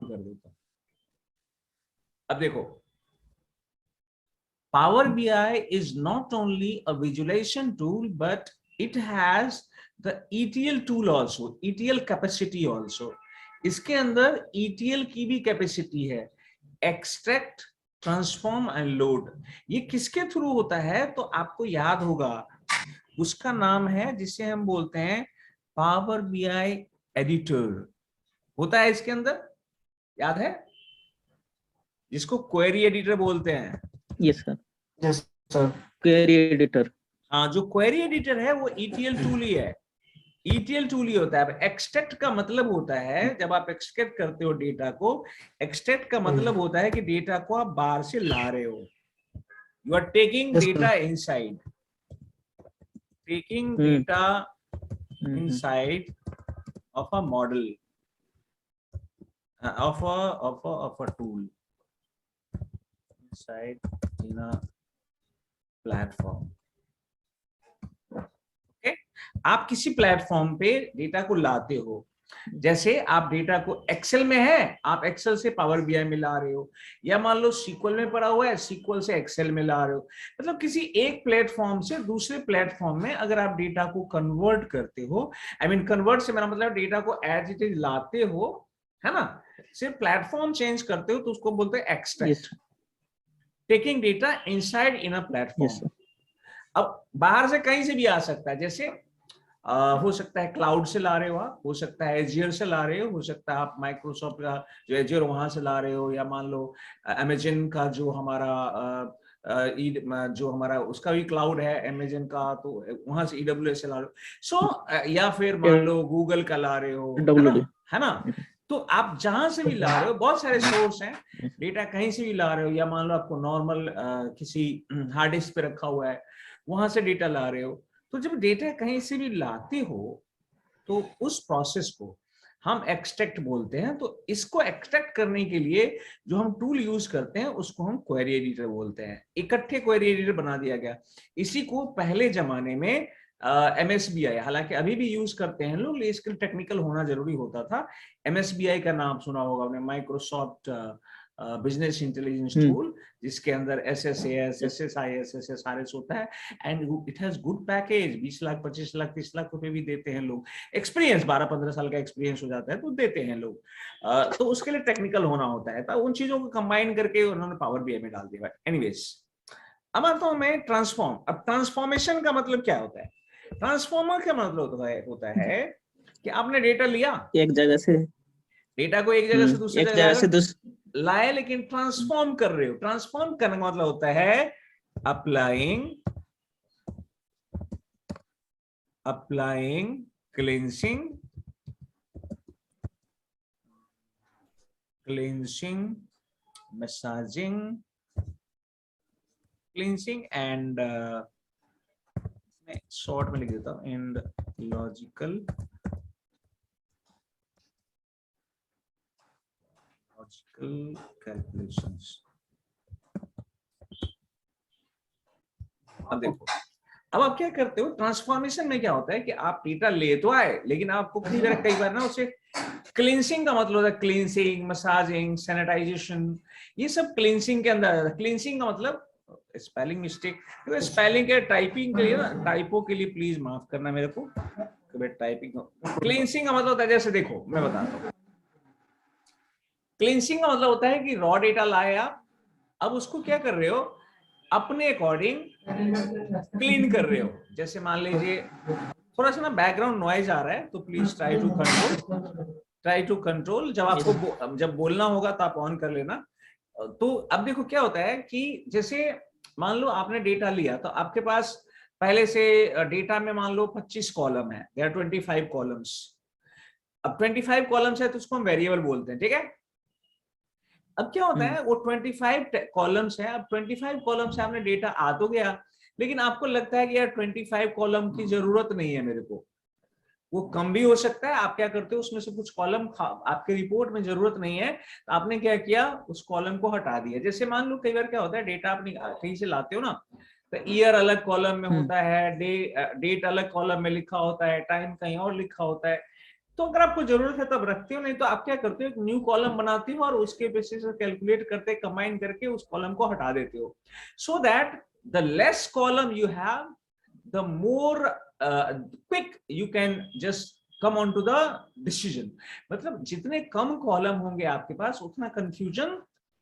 कर देता हूं। अब देखो, Power BI is not only a visualization tool but it has the ETL tool also, ETL capacity also. इसके अंदर ईटीएल की भी कैपेसिटी है, एक्सट्रैक्ट, ट्रांसफॉर्म एंड लोड। ये किसके थ्रू होता है तो आपको याद होगा, उसका नाम है जिसे हम बोलते हैं पावर बीआई एडिटर होता है इसके अंदर, याद है, जिसको क्वेरी एडिटर बोलते हैं। Yes sir, yes sir, query editor. हाँ, जो क्वेरी एडिटर है वो ईटीएल टूल ही है, ईटीएल टूल ही होता है। अब एक्सट्रैक्ट का मतलब होता है, जब आप एक्सट्रैक्ट करते हो डेटा को, एक्सट्रैक्ट का मतलब होता है कि डेटा को आप बाहर से ला रहे हो, you are taking data inside, taking data inside of a model, of a tool inside in a platform. Okay? आप किसी प्लेटफॉर्म पे डेटा को लाते हो, जैसे आप डेटा को एक्सेल में है, आप एक्सेल से पावर बीआई में ला रहे हो, या मान लो सीक्वल में पड़ा हुआ है, सीक्वल से एक्सेल में ला रहे हो। मतलब किसी एक प्लेटफॉर्म से दूसरे प्लेटफॉर्म में अगर आप डेटा को कन्वर्ट करते हो, आई मीन कन्वर्ट से मेरा मतलब डेटा को एज इट इज लाते हो, है ना, सिर्फ प्लेटफॉर्म चेंज करते हो तो उसको बोलते हैं extract, taking data inside in a platform. अब बाहर से कहीं से भी आ सकता है, जैसे हो सकता है क्लाउड से ला रहे हो आप, हो सकता है एजियर से ला रहे हो सकता है आप माइक्रोसॉफ्ट का जो एजियर वहां से ला रहे हो, या मान लो अमेजन का जो हमारा उसका भी क्लाउड है अमेजन का, तो वहां से ईडब्ल्यूएस से ला रहे हो। या फिर मान लो गूगल का ला रहे हो, है ना। तो आप जहां से भी ला रहे हो, बहुत सारे सोर्स हैं, डेटा कहीं से भी ला रहे हो, या मान लो आपको नॉर्मल किसी हार्ड डिस्क पे रखा हुआ है, वहां से डेटा ला रहे हो। तो जब डेटा कहीं से भी लाते हो तो उस प्रोसेस को हम एक्सट्रैक्ट बोलते हैं। तो इसको एक्सट्रैक्ट करने के लिए जो हम टूल यूज करते हैं उसको हम क्वेरी एडिटर बोलते हैं। इकट्ठे क्वेरी एडिटर बना दिया गया। इसी को पहले जमाने में एमएसबीआई, हालांकि अभी भी यूज करते हैं लोग, इसके लिए टेक्निकल होना जरूरी होता था। एमएसबीआई का नाम सुना होगा आपने, माइक्रोसॉफ्ट बिजनेस इंटेलिजेंस टूल, जिसके अंदर SSAS, SSIS, SSRS होता है, and it has good package. 20 lakh 25 lakh 30 lakh रुपए भी देते हैं लोग, एक्सपीरियंस 12-15 साल का एक्सपीरियंस हो जाता है तो देते हैं लोग। तो उसके लिए टेक्निकल होना होता है, तो उन चीजों को कंबाइन करके उन्होंने पावर बीआई में डाल दिया। एनीवेज, अब आता हूं मैं ट्रांसफॉर्म। अब ट्रांसफॉर्मेशन का मतलब क्या होता है? ट्रांसफॉर्मर का मतलब होता है कि आपने डेटा लिया, एक जगह से, डेटा को एक जगह से दूसरी जगह लाए, लेकिन ट्रांसफॉर्म कर रहे हो। ट्रांसफॉर्म करने का मतलब होता है applying cleansing, massaging, cleansing and मैं शॉर्ट में लिख देता हूं, एंड लॉजिकल कैलकुलेशंस। अब देखो, अब आप क्या करते हो ट्रांसफॉर्मेशन में, क्या होता है कि आप डेटा ले तो आए, लेकिन आपको कई बार ना उसे क्लींसिंग का मतलब होता है, क्लींसिंग, मसाजिंग, सैनिटाइजेशन, ये सब क्लींसिंग के अंदर आता है। क्लींसिंग का मतलब, स्पेलिंग मिस्टेक, तो स्पेलिंग के टाइपिंग के लिए ना, टाइपो के लिए प्लीज माफ करना मेरे को, टाइपिंग। क्लींसिंग का मतलब होता है, जैसे देखो मैं बताता हूँ, क्लींसिंग का मतलब होता है कि रॉ डेटा लाए आप, अब उसको क्या कर रहे हो, अपने अकॉर्डिंग क्लीन कर रहे हो। जैसे मान लीजिए थोड़ा सा ना बैकग्राउंड नॉइज आ रहा है, तो प्लीज ट्राई टू कंट्रोल। जब आपको जब बोलना होगा तो आप ऑन कर लेना। तो अब देखो क्या होता है कि जैसे मान लो आपने डेटा लिया, तो आपके पास पहले से डेटा में मान लो 25 कॉलम है, देयर आर 25 कॉलम्स। अब 25 कॉलम्स है तो उसको हम वेरिएबल बोलते हैं, ठीक है। अब क्या होता है, वो 25 कॉलम्स है, अब 25 कॉलम से आपने डेटा आ तो गया, लेकिन आपको लगता है कि यार 25 कॉलम की जरूरत नहीं है मेरे को, वो कम भी हो सकता है। आप क्या करते हो, उसमें से कुछ कॉलम आपके रिपोर्ट में जरूरत नहीं है, तो आपने क्या किया, उस कॉलम को हटा दिया। जैसे मान लो कई बार क्या होता है, डेटा आप कहीं से लाते हो ना, तो ईयर अलग कॉलम में होता है, डेट अलग कॉलम में लिखा होता है, टाइम कहीं और लिखा होता है। तो अगर आपको जरूरत है तब रखते हो, नहीं तो आप क्या करते हो, एक न्यू कॉलम बनाते हो और उसके बेसिस पे कैलकुलेट करते, कंबाइन करके उस कॉलम को हटा देते हो, so that the less column you have, the more quick you can just come on to the decision. मतलब जितने कम कॉलम होंगे आपके पास उतना कंफ्यूजन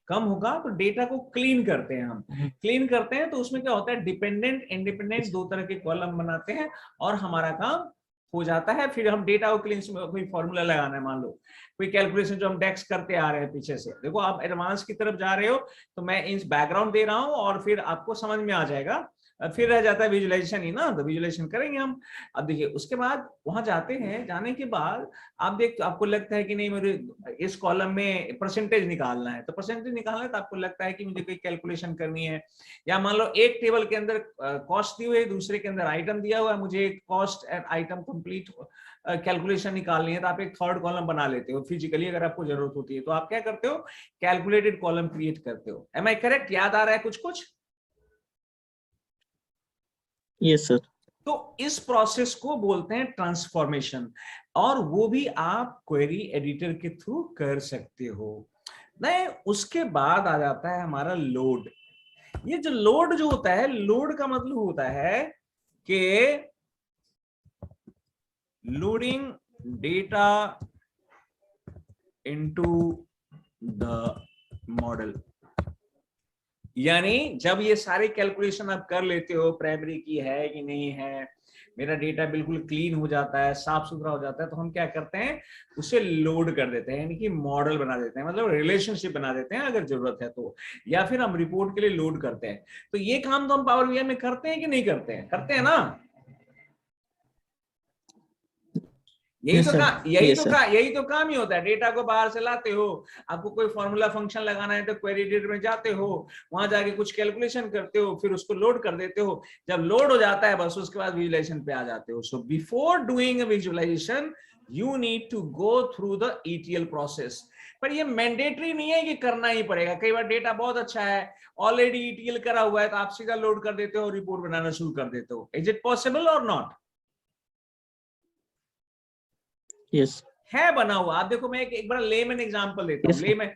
कम होगा। तो डेटा को क्लीन करते हैं हम, क्लीन करते हैं तो उसमें क्या होता है, डिपेंडेंट इंडिपेंडेंट दो तरह के कॉलम बनाते हैं और हमारा काम हो जाता है। फिर हम डेटा को क्लीन, कोई फॉर्मूला लगाना है, मान लो कोई कैलकुलेशन जो हम डेक्स करते आ रहे हैं पीछे से, देखो आप एडवांस की तरफ जा रहे हो तो मैं इस बैकग्राउंड दे रहा हूं और फिर आपको समझ में आ जाएगा। फिर रह जाता है विजुअलाइजेशन ही ना, तो विजुअलाइजेशन करेंगे हम। अब देखिए उसके बाद वहां जाते हैं, जाने के बाद आप देख, आपको लगता है कि नहीं मेरे इस कॉलम में परसेंटेज निकालना है, तो परसेंटेज निकालना है तो आपको लगता है कि मुझे कोई कैलकुलेशन करनी है, या मान लो एक टेबल के अंदर कॉस्ट दी हुई है, दूसरे के अंदर आइटम दिया हुआ है, मुझे एक cost and item complete calculation निकालनी है, तो आप एक थर्ड कॉलम बना लेते हो फिजिकली, अगर आपको जरूरत होती है तो आप क्या करते हो, कैलकुलेटेड कॉलम क्रिएट करते हो। Am I correct? याद आ रहा है कुछ कुछ? Yes sir. तो इस प्रोसेस को बोलते हैं ट्रांसफॉर्मेशन, और वो भी आप क्वेरी एडिटर के थ्रू कर सकते हो। नहीं, उसके बाद आ जाता है हमारा लोड। ये जो लोड जो होता है, लोड का मतलब होता है कि loading data into the model. यानी जब ये सारे कैलकुलेशन आप कर लेते हो, प्राइमरी की है कि नहीं है, मेरा डेटा बिल्कुल क्लीन हो जाता है, साफ सुथरा हो जाता है, तो हम क्या करते हैं, उसे लोड कर देते हैं, यानी कि मॉडल बना देते हैं, मतलब रिलेशनशिप बना देते हैं अगर जरूरत है तो, या फिर हम रिपोर्ट के लिए लोड करते हैं। तो ये काम तो हम पावर बीआई में करते हैं कि नहीं करते हैं? करते हैं ना। यही तो काम ही होता है। डेटा को बाहर से लाते हो, आपको कोई फॉर्मूला फंक्शन लगाना है तो क्वेरी एडिटर में जाते हो, वहां जाके कुछ कैलकुलेशन करते हो, फिर उसको लोड कर देते हो। जब लोड हो जाता है बस उसके बाद विजुअलाइजेशन पे आ जाते हो। So before doing visualization you need to go through the ETL process. पर ये मैंडेटरी नहीं है कि करना ही पड़ेगा। कई बार डेटा बहुत अच्छा है, ऑलरेडी ETL करा हुआ है, तो आप सीधा लोड कर देते हो, रिपोर्ट बनाना शुरू कर देते हो। इज इट पॉसिबल और नॉट? यस है बना हुआ। आप देखो, मैं एक बड़ा लेमैन एग्जांपल देता हूँ।